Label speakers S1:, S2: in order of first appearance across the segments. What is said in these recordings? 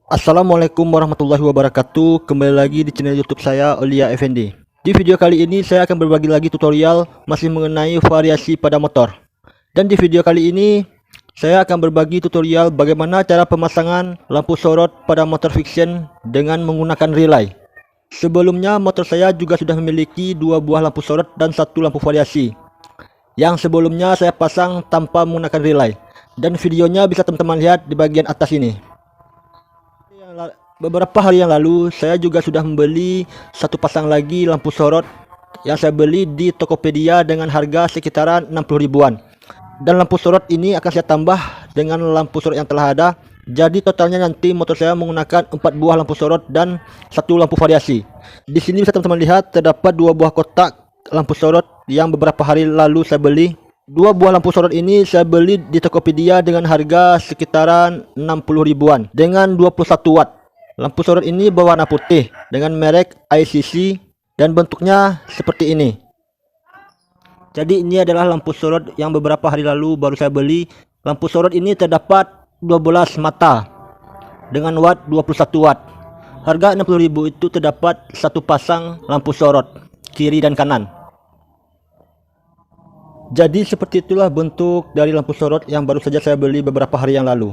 S1: Assalamualaikum warahmatullahi wabarakatuh. Kembali lagi di channel YouTube saya, Aulia Effendi. Di video kali ini saya akan berbagi lagi tutorial masih mengenai variasi pada motor. Dan di video kali ini saya akan berbagi tutorial bagaimana cara pemasangan lampu sorot pada motor fiction dengan menggunakan relay. Sebelumnya motor saya juga sudah memiliki dua buah lampu sorot dan satu lampu variasi. Yang sebelumnya saya pasang tanpa menggunakan relay. Dan videonya bisa teman-teman lihat di bagian atas ini. Beberapa hari yang lalu saya juga sudah membeli satu pasang lagi lampu sorot yang saya beli di Tokopedia dengan harga sekitaran 60 ribuan. Dan lampu sorot ini akan saya tambah dengan lampu sorot yang telah ada. Jadi totalnya nanti motor saya menggunakan 4 buah lampu sorot dan satu lampu variasi. Di sini bisa teman-teman lihat terdapat dua buah kotak lampu sorot yang beberapa hari lalu saya beli. Dua buah lampu sorot ini saya beli di Tokopedia dengan harga sekitaran 60 ribuan dengan 21 watt. Lampu sorot ini berwarna putih dengan merek ICC dan bentuknya seperti ini. Jadi ini adalah lampu sorot yang beberapa hari lalu baru saya beli. Lampu sorot ini terdapat 12 mata dengan watt 21 watt. Harga 60.000 itu terdapat satu pasang lampu sorot kiri dan kanan. Jadi seperti itulah bentuk dari lampu sorot yang baru saja saya beli beberapa hari yang lalu.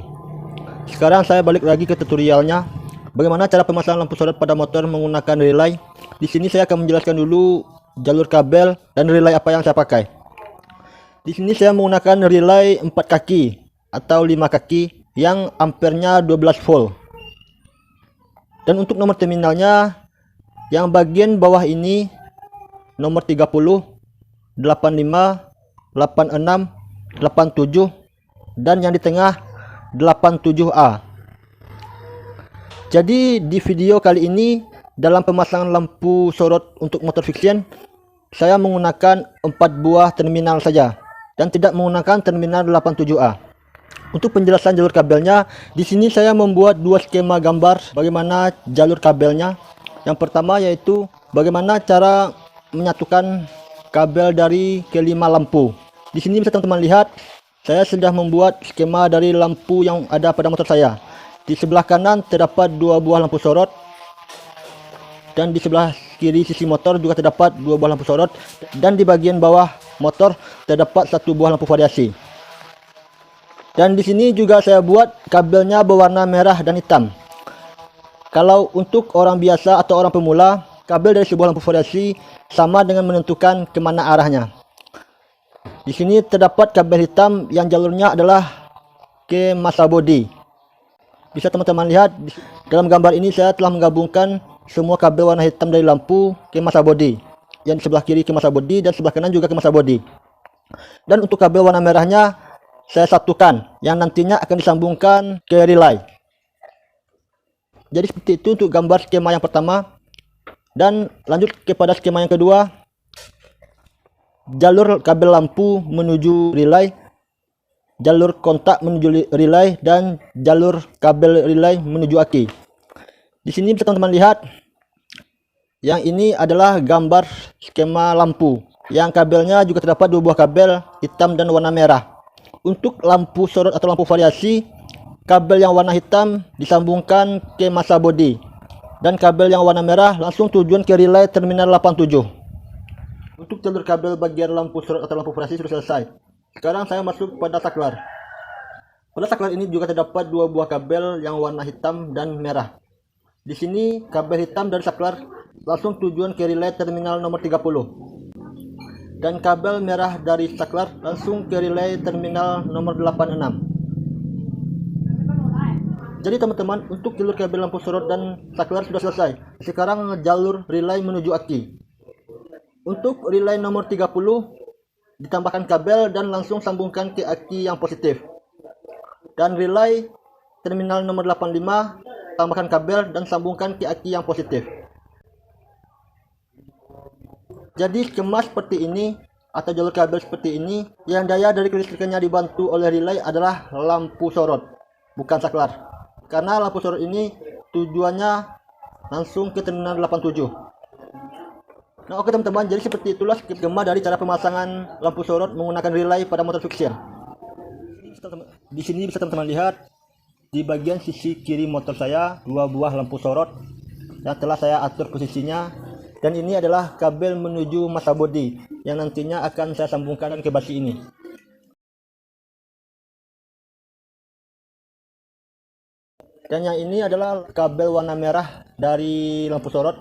S1: Sekarang saya balik lagi ke tutorialnya. Bagaimana cara pemasangan lampu sorot pada motor menggunakan relay? Di sini saya akan menjelaskan dulu jalur kabel dan relay apa yang saya pakai. Di sini saya menggunakan relay 4 kaki atau 5 kaki yang ampernya 12 volt. Dan untuk nomor terminalnya yang bagian bawah ini nomor 30, 85, 86, 87 dan yang di tengah 87A. Jadi di video kali ini dalam pemasangan lampu sorot untuk motor fiction saya menggunakan 4 buah terminal saja dan tidak menggunakan terminal 87A. Untuk penjelasan jalur kabelnya, di sini saya membuat dua skema gambar bagaimana jalur kabelnya. Yang pertama yaitu bagaimana cara menyatukan kabel dari kelima lampu. Di sini bisa teman-teman lihat, saya sudah membuat skema dari lampu yang ada pada motor saya. Di sebelah kanan terdapat dua buah lampu sorot dan di sebelah kiri sisi motor juga terdapat dua buah lampu sorot dan di bagian bawah motor terdapat satu buah lampu variasi. Dan di sini juga saya buat kabelnya berwarna merah dan hitam. Kalau untuk orang biasa atau orang pemula, kabel dari sebuah lampu variasi sama dengan menentukan kemana arahnya. Di sini terdapat kabel hitam yang jalurnya adalah ke masa bodi. Bisa teman-teman lihat dalam gambar ini saya telah menggabungkan semua kabel warna hitam dari lampu ke masa bodi. Yang di sebelah kiri ke masa bodi dan sebelah kanan juga ke masa bodi. Dan untuk kabel warna merahnya saya satukan yang nantinya akan disambungkan ke relay. Jadi seperti itu untuk gambar skema yang pertama. Dan lanjut kepada skema yang kedua. Jalur kabel lampu menuju relay, jalur kontak menuju relay dan jalur kabel relay menuju aki. Di sini bisa teman-teman lihat, yang ini adalah gambar skema lampu. Yang kabelnya juga terdapat dua buah kabel hitam dan warna merah. Untuk lampu sorot atau lampu variasi, kabel yang warna hitam disambungkan ke masa bodi dan kabel yang warna merah langsung tujuan ke relay terminal 87. Untuk jalur kabel bagian lampu sorot atau lampu variasi sudah selesai. Sekarang saya masuk pada saklar. Pada saklar ini juga terdapat dua buah kabel yang warna hitam dan merah. Di sini kabel hitam dari saklar langsung tujuan ke relay terminal nomor 30. Dan kabel merah dari saklar langsung ke relay terminal nomor 86. Jadi teman-teman, untuk jalur kabel lampu sorot dan saklar sudah selesai. Sekarang jalur relay menuju aki. Untuk relay nomor 30 ditambahkan kabel dan langsung sambungkan ke aki yang positif. Dan relay terminal nomor 85 tambahkan kabel dan sambungkan ke aki yang positif. Jadi skema seperti ini atau jalur kabel seperti ini yang daya dari kelistrikannya dibantu oleh relay adalah lampu sorot, bukan saklar. Karena lampu sorot ini tujuannya langsung ke terminal 87. Nah oke teman-teman, jadi seperti itulah skema dari cara pemasangan lampu sorot menggunakan relay pada motor fiction. Di sini bisa teman-teman lihat di bagian sisi kiri motor saya 2 buah lampu sorot yang telah saya atur posisinya, dan ini adalah kabel menuju masa bodi yang nantinya akan saya sambungkan ke basi ini. Dan yang ini adalah kabel warna merah dari lampu sorot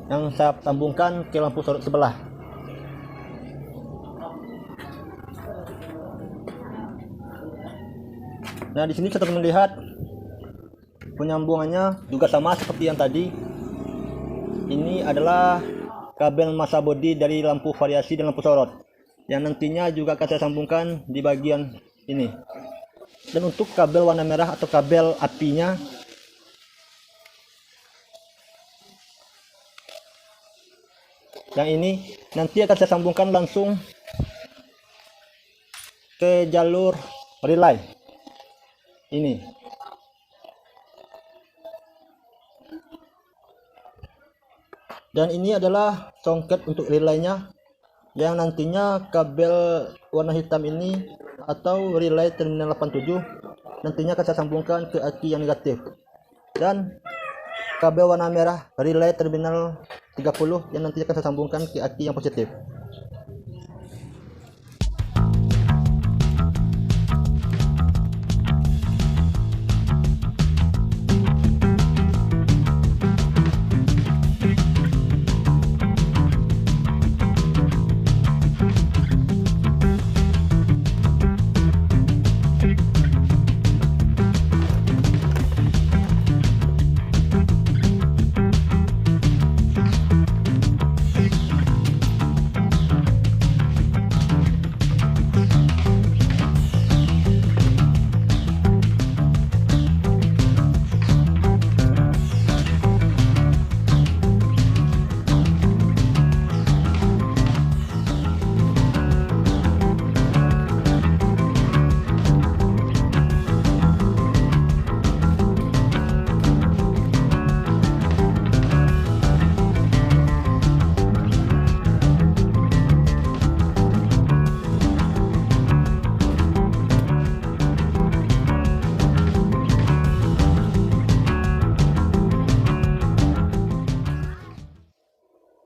S1: yang saya sambungkan ke lampu sorot sebelah. Nah, di sini teman-teman lihat penyambungannya juga sama seperti yang tadi. Ini adalah kabel masa bodi dari lampu variasi dan lampu sorot yang nantinya juga akan saya sambungkan di bagian ini. Dan untuk kabel warna merah atau kabel apinya, yang ini nanti akan saya sambungkan langsung ke jalur relay ini. Dan ini adalah songket untuk relaynya, yang nantinya kabel warna hitam ini atau relay terminal 87 nantinya akan saya sambungkan ke aki yang negatif, dan kabel warna merah relay terminal 30 yang nantinya akan saya sambungkan ke aki yang positif.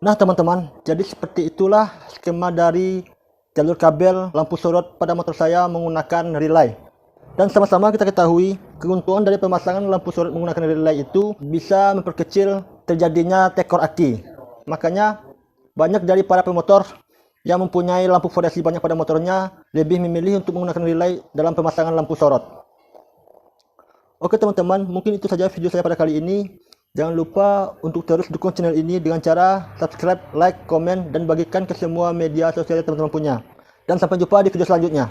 S1: Nah teman-teman, jadi seperti itulah skema dari jalur kabel lampu sorot pada motor saya menggunakan relay. Dan sama-sama kita ketahui, keuntungan dari pemasangan lampu sorot menggunakan relay itu bisa memperkecil terjadinya tekor aki. Makanya banyak dari para pemotor yang mempunyai lampu variasi banyak pada motornya lebih memilih untuk menggunakan relay dalam pemasangan lampu sorot. Oke teman-teman, mungkin itu saja video saya pada kali ini. Jangan lupa untuk terus dukung channel ini dengan cara subscribe, like, komen, dan bagikan ke semua media sosial yang teman-teman punya. Dan sampai jumpa di video selanjutnya.